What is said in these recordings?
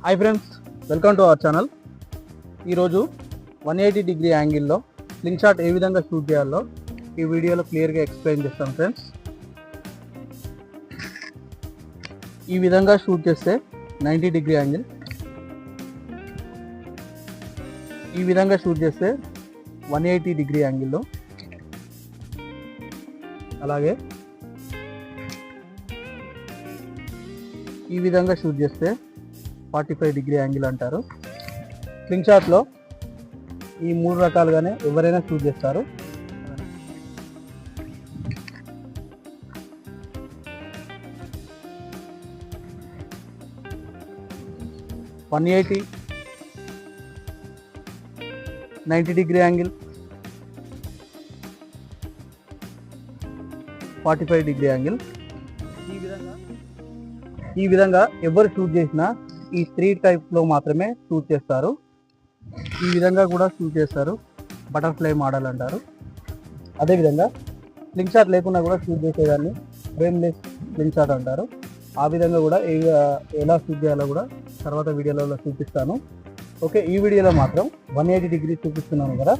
Hi friends, welcome to our channel. ఈరోజు 180 degree యాంగిల్లో sling shot ఏ విధంగా షూట్ చేయాలో ఈ వీడియోలో క్లియర్గా ఎక్స్ప్లెయిన్ చేస్తాను ఫ్రెండ్స్. ఈ విధంగా షూట్ చేస్తే 90 డిగ్రీ యాంగిల్, ఈ విధంగా షూట్ చేస్తే 180 డిగ్రీ యాంగిల్లో, అలాగే ఈ విధంగా షూట్ చేస్తే 45 డిగ్రీ యాంగిల్ అంటారు. స్లింగ్ షాట్లో ఈ మూడు రకాలుగానే ఎవరైనా షూట్ చేస్తారు. One 90 degree angle, 45 degree angle. ఈ విధంగా ఎవరు షూట్ చేసినా ఈ 3 టైప్స్లో మాత్రమే షూట్ చేస్తారు. ఈ విధంగా కూడా షూట్ చేస్తారు, బటర్ఫ్లై మోడల్ అంటారు. అదేవిధంగా స్లింగ్ షాట్ లేకుండా కూడా షూట్ చేసేదాన్ని ఫ్రేమ్లెస్ స్లింగ్ షాట్ అంటారు. ఆ విధంగా కూడా ఎలా షూట్ చేయాలో కూడా తర్వాత వీడియోలలో చూపిస్తాను. ఓకే, ఈ వీడియోలో మాత్రం 180 డిగ్రీ చూపిస్తున్నాను కదా.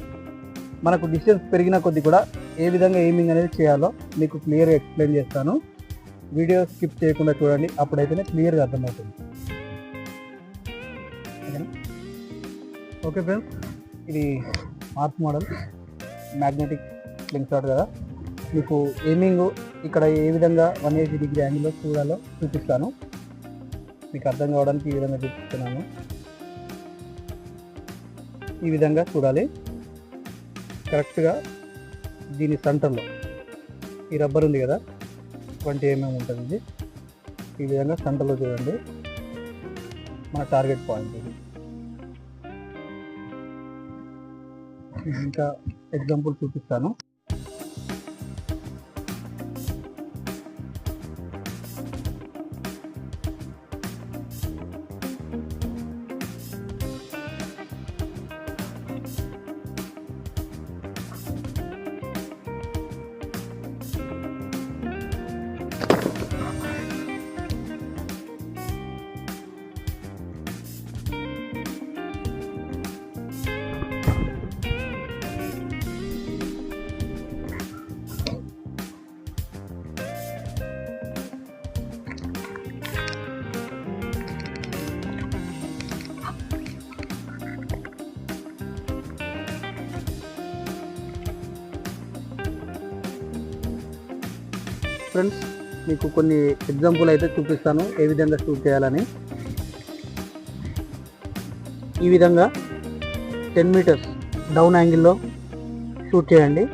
మనకు డిస్టెన్స్ పెరిగిన కొద్దీ కూడా ఏ విధంగా ఎయిమింగ్ అనేది చేయాలో మీకు క్లియర్గా ఎక్స్ప్లెయిన్ చేస్తాను. వీడియో స్కిప్ చేయకుండా చూడండి, అప్పుడైతేనే క్లియర్గా అర్థమవుతుంది. ఓకే ఫ్రెండ్స్, ఇది mark model magnetic sling shot కదా. మీకు ఎయిమింగ్ ఇక్కడ ఏ విధంగా 180 డిగ్రీ యాంగిల్లో చూడాలో చూపిస్తాను. మీకు అర్థం కావడానికి ఈ విధంగా చూపిస్తున్నాను. ఈ విధంగా చూడాలి. కరెక్ట్గా దీని సెంటర్లో ఈ రబ్బర్ ఉంది కదా, 20 mm ఉంటుంది. ఇది ఈ విధంగా సెంటర్లో చూడండి, మన టార్గెట్ పాయింట్ ఇది. ఇంకా ఎగ్జాంపుల్ చూపిస్తాను. ఫ్రెండ్స్, మీకు కొన్ని ఎగ్జాంపుల్ అయితే చూపిస్తాను ఏ విధంగా షూట్ చేయాలని. ఈ విధంగా 10 మీటర్స్ డౌన్ యాంగిల్లో షూట్ చేయండి.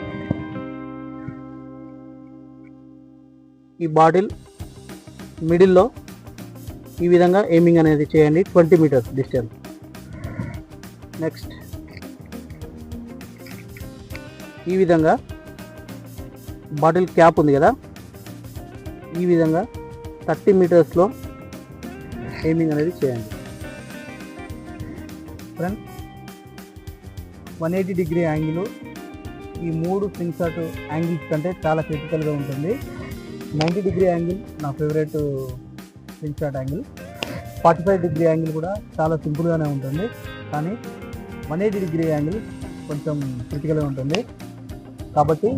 ఈ బాటిల్ మిడిల్లో ఈ విధంగా ఎయిమింగ్ అనేది చేయండి, 20 మీటర్స్ డిస్టెన్స్. నెక్స్ట్ ఈ విధంగా బాటిల్ క్యాప్ ఉంది కదా, ఈ విధంగా 30 మీటర్స్లో ఎయిమింగ్ అనేది చేయండి. ఫ్రెండ్స్, 180 డిగ్రీ యాంగిల్ ఈ 3 స్లింగ్ షాట్ యాంగిల్స్ కంటే చాలా క్రిటికల్గా ఉంటుంది. 90 డిగ్రీ యాంగిల్ నా favourite sling shot angle. 45 degree angle కూడా చాలా సింపుల్గానే ఉంటుంది, కానీ 180 డిగ్రీ యాంగిల్ కొంచెం క్రిటికల్గా ఉంటుంది. కాబట్టి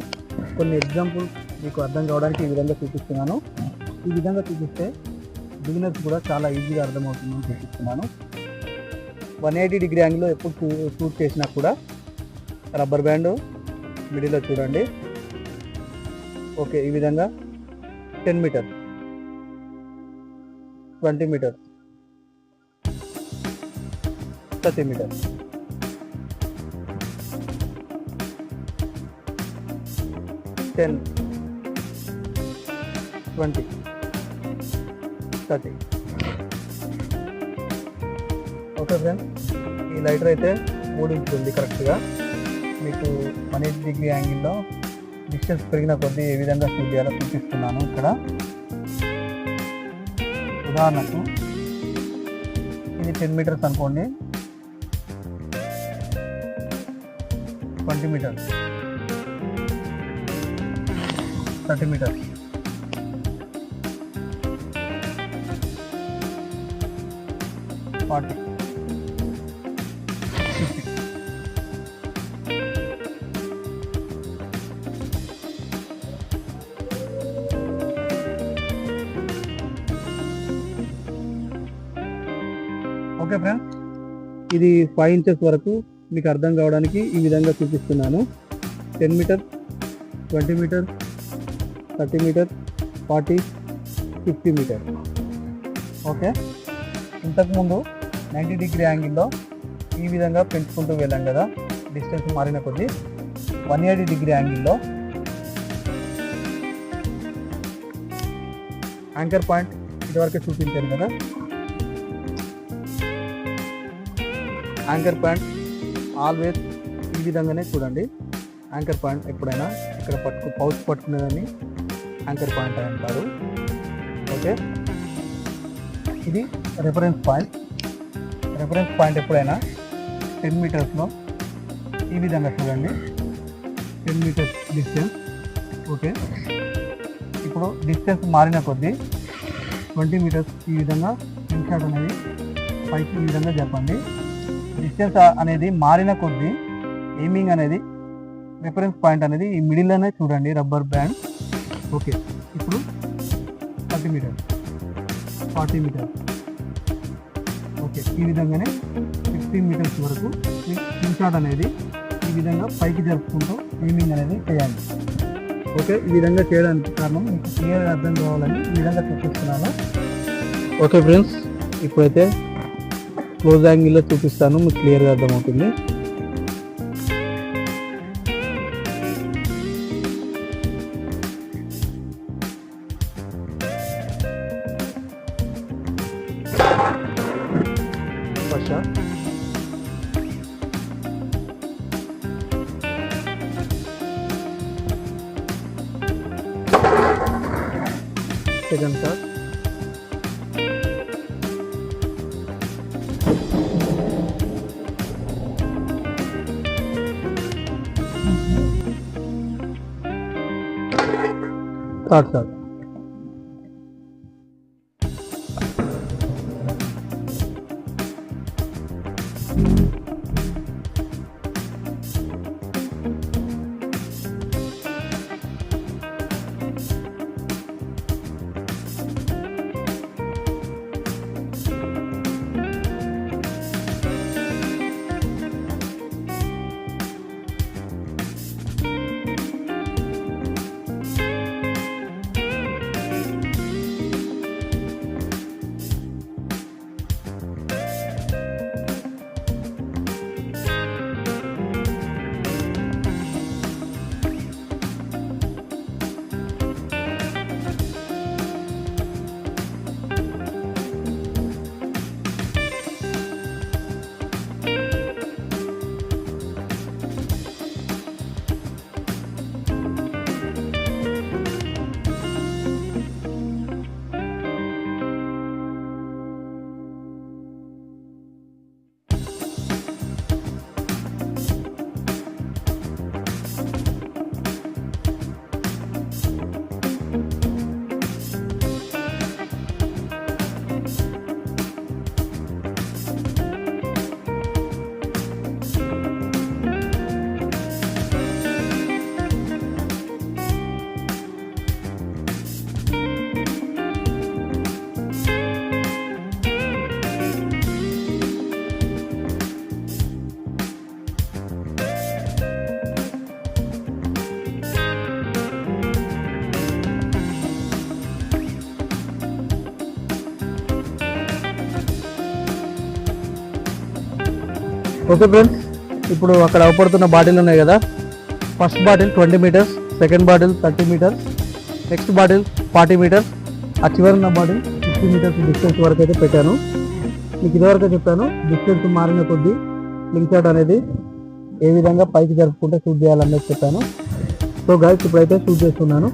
కొన్ని ఎగ్జాంపుల్ మీకు అర్థం కావడానికి ఈ విధంగా చూపిస్తున్నాను. ఈ విధంగా చూపిస్తే బిగినర్స్ కూడా చాలా ఈజీగా అర్థమవుతుందని చూపిస్తున్నాను. 180 డిగ్రీ యాంగిల్లో ఎప్పుడు షూట్ చేసినా కూడా రబ్బర్ బ్యాండ్ మిడిల్లో చూడండి. ఓకే, ఈ విధంగా 10 meters, 20 meters, 30 meters. $10, $20, $30. Okay friends, ఈ లైటర్ అయితే 3 ఇంచులు ఉంది కరెక్ట్గా. మీకు 180 డిగ్రీ యాంగిల్లో డిస్టెన్స్ పెరిగిన కొద్దీ ఏ విధంగా షూట్ చేయాలో చూపిస్తున్నాను. ఇక్కడ ఉదాహరణకు ఇది 10 మీటర్స్ అనుకోండి, 20 మీటర్స్, 30 మీటర్స్. 40, 50. ఓకే ఫ్రెండ్స్, ఇది 5 ఇంచెస్ వరకు మీకు అర్థం కావడానికి ఈ విధంగా చూపిస్తున్నాను. 10 meters, 20 meters, 30 meters, 40, 50 meters. Okay, ఇంతకుముందు 90 డిగ్రీ యాంగిల్లో ఈ విధంగా పెంచుకుంటూ వెళ్ళాం కదా, డిస్టెన్స్ మారిన కొద్దీ 180 డిగ్రీ యాంగిల్లో యాంకర్ పాయింట్ ఇదివరకే చూపించాను కదా. యాంకర్ పాయింట్ ఆల్వేస్ ఈ విధంగానే చూడండి. యాంకర్ పాయింట్ ఎప్పుడైనా ఇక్కడ పౌచ్ పట్టుకునేదాన్ని యాంకర్ పాయింట్ అని అంటారు. ఓకే, ఇది రెఫరెన్స్ పాయింట్. రెఫరెన్స్ పాయింట్ ఎప్పుడైనా 10 మీటర్స్లో ఈ విధంగా చూడండి, 10 మీటర్స్ డిస్టెన్స్. ఓకే, ఇప్పుడు డిస్టెన్స్ మారిన కొద్దీ 20 మీటర్స్ ఈ విధంగా ఇన్షాట్ అనేది పైకి ఈ విధంగా చెప్పండి. డిస్టెన్స్ అనేది మారిన కొద్దీ ఎయిమింగ్ అనేది రిఫరెన్స్ పాయింట్ అనేది ఈ మిడిల్లోనే చూడండి, రబ్బర్ బ్యాండ్. ఓకే, ఇప్పుడు 30 మీటర్స్, 40 మీటర్స్. ఓకే, ఈ విధంగానే 50 మీటర్స్ వరకు ఇన్షాట్ అనేది ఈ విధంగా పైకి జరుపుకుంటూ ఎయిమింగ్ అనేది చేయాలి. ఓకే, ఈ విధంగా చేయడానికి కారణం మీకు క్లియర్గా అర్థం కావాలని ఈ విధంగా చూపిస్తున్నాను. ఓకే ఫ్రెండ్స్, ఇప్పుడైతే క్లోజ్ యాంగిల్లో చూపిస్తాను, మీకు క్లియర్గా అర్థమవుతుంది. First shot, second shot, third shot. Okay friends, ఇప్పుడు అక్కడ అవపడుతున్న బాటిల్ ఉన్నాయి కదా, first bottle 20 meters, second bottle 30 meters, next bottle 40 meters, ఆ చివరిన బాటిల్ 50 మీటర్స్ డిస్టెన్స్ వరకు అయితే పెట్టాను. మీకు ఇదివరకు చెప్పాను, డిస్టెన్స్ మారిన కొద్దీ స్లింగ్ షాట్ అనేది ఏ విధంగా పైకి జరుపుకుంటే షూట్ చేయాలనేది చెప్పాను. సో గైస్, ఇప్పుడైతే షూట్ చేస్తున్నాను.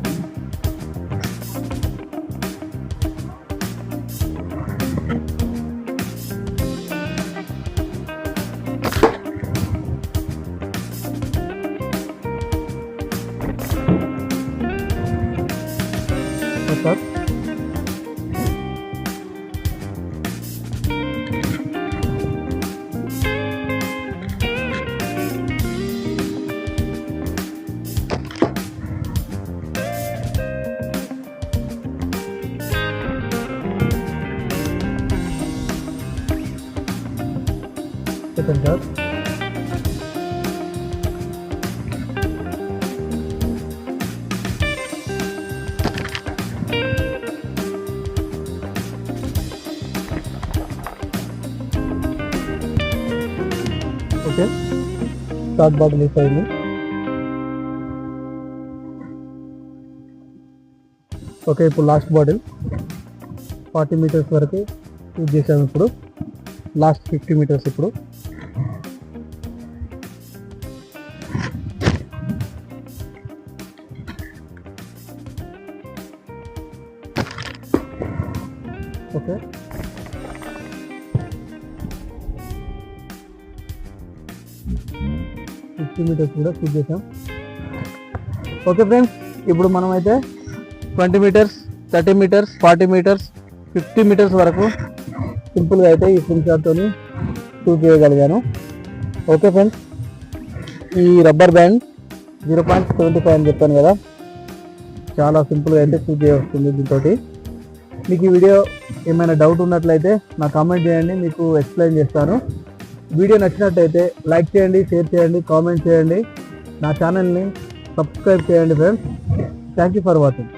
Second shot. Okay, short bottle use అయింది. ఓకే, ఇప్పుడు లాస్ట్ బాటిల్ 40 మీటర్స్ వరకు యూజ్ చేసాము. ఇప్పుడు లాస్ట్ 50 మీటర్స్. ఇప్పుడు ఓకే, మీటర్స్ కూడా షూట్ చేసాం. ఓకే ఫ్రెండ్స్, ఇప్పుడు మనం అయితే 20 మీటర్స్, 30 మీటర్స్, 40 మీటర్స్, 50 మీటర్స్ వరకు సింపుల్గా అయితే ఈ స్వింగ్ షాట్తో షూట్ చేయగలిగాను. ఓకే ఫ్రెండ్స్, ఈ రబ్బర్ బ్యాండ్ 0.75 అని చెప్పాను కదా, చాలా సింపుల్గా అయితే షూట్ చేయవస్తుంది దీంతో. మీకు ఈ వీడియో ఏమైనా డౌట్ ఉన్నట్లయితే నా కామెంట్ చేయండి, మీకు ఎక్స్ప్లెయిన్ చేస్తాను. వీడియో నచ్చినట్టయితే లైక్ చేయండి, షేర్ చేయండి, కామెంట్ చేయండి. నా ఛానల్ని సబ్స్క్రైబ్ చేయండి friends. Thank you for watching.